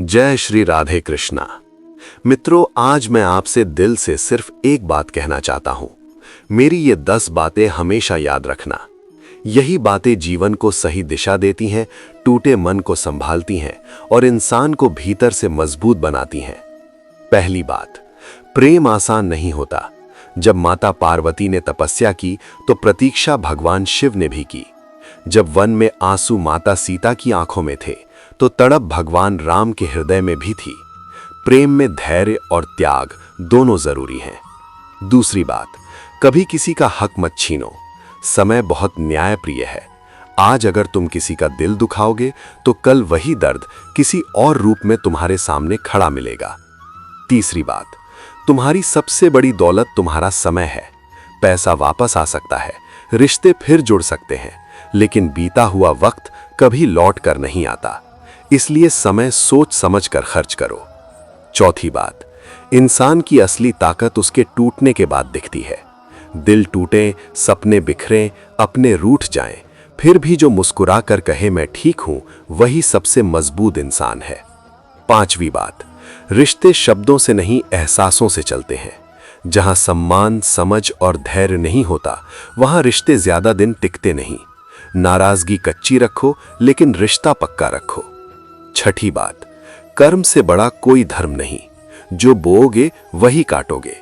जय श्री राधे कृष्णा। मित्रों, आज मैं आपसे दिल से सिर्फ एक बात कहना चाहता हूं। मेरी ये 10 बातें हमेशा याद रखना। यही बातें जीवन को सही दिशा देती हैं, टूटे मन को संभालती हैं और इंसान को भीतर से मजबूत बनाती हैं। पहली बात, प्रेम आसान नहीं होता। जब माता पार्वती ने तपस्या की तो प्रतीक्षा भगवान शिव ने भी की। जब वन में आंसू माता सीता की आंखों में थे तो तड़प भगवान राम के हृदय में भी थी। प्रेम में धैर्य और त्याग दोनों जरूरी हैं। दूसरी बात, कभी किसी का हक मत छीनो। समय बहुत न्यायप्रिय है। आज अगर तुम किसी का दिल दुखाओगे तो कल वही दर्द किसी और रूप में तुम्हारे सामने खड़ा मिलेगा। तीसरी बात, तुम्हारी सबसे बड़ी दौलत तुम्हारा समय है। पैसा वापस आ सकता है, रिश्ते फिर जुड़ सकते हैं, लेकिन बीता हुआ वक्त कभी लौट कर नहीं आता। इसलिए समय सोच समझ कर खर्च करो। चौथी बात, इंसान की असली ताकत उसके टूटने के बाद दिखती है। दिल टूटे, सपने बिखरें, अपने रूठ जाएं, फिर भी जो मुस्कुरा कर कहे मैं ठीक हूं, वही सबसे मजबूत इंसान है। पांचवी बात, रिश्ते शब्दों से नहीं एहसासों से चलते हैं। जहां सम्मान, समझ और धैर्य नहीं होता, वहां रिश्ते ज्यादा दिन टिकते नहीं। नाराजगी कच्ची रखो, लेकिन रिश्ता पक्का रखो। छठी बात, कर्म से बड़ा कोई धर्म नहीं। जो बोओगे वही काटोगे।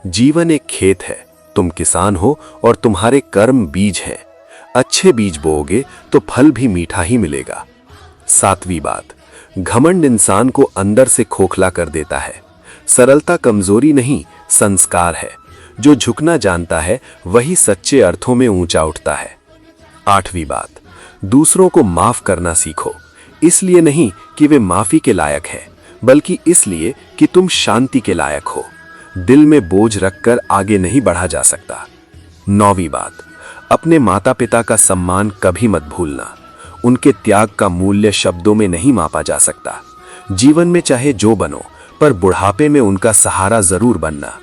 जीवन एक खेत है, तुम किसान हो और तुम्हारे कर्म बीज हैं। अच्छे बीज बोओगे तो फल भी मीठा ही मिलेगा। सातवीं बात, घमंड इंसान को अंदर से खोखला कर देता है। सरलता कमजोरी नहीं, संस्कार है। जो झुकना जानता है वही सच्चे अर्थों में ऊंचा उठता है। आठवीं बात, दूसरों को माफ करना सीखो। इसलिए नहीं कि वे माफी के लायक हैं, बल्कि इसलिए कि तुम शांति के लायक हो। दिल में बोझ रखकर आगे नहीं बढ़ा जा सकता। नौवीं बात, अपने माता पिता का सम्मान कभी मत भूलना। उनके त्याग का मूल्य शब्दों में नहीं मापा जा सकता। जीवन में चाहे जो बनो, पर बुढ़ापे में उनका सहारा जरूर बनना।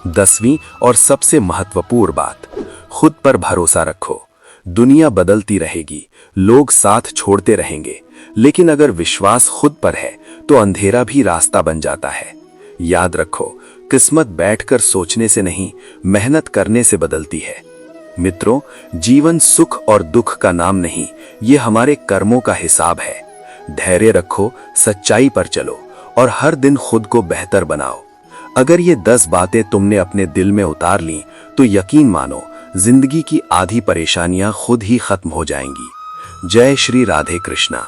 10वीं और सबसे महत्वपूर्ण बात, खुद पर भरोसा रखो। दुनिया बदलती रहेगी, लोग साथ छोड़ते रहेंगे, लेकिन अगर विश्वास खुद पर है तो अंधेरा भी रास्ता बन जाता है। याद रखो, किस्मत बैठकर सोचने से नहीं, मेहनत करने से बदलती है। मित्रों, जीवन सुख और दुख का नाम नहीं, ये हमारे कर्मों का हिसाब है। धैर्य रखो, सच्चाई पर चलो और हर दिन खुद को बेहतर बनाओ। अगर ये 10 बातें तुमने अपने दिल में उतार ली तो यकीन मानो, जिंदगी की आधी परेशानियां खुद ही खत्म हो जाएंगी। जय श्री राधे कृष्णा।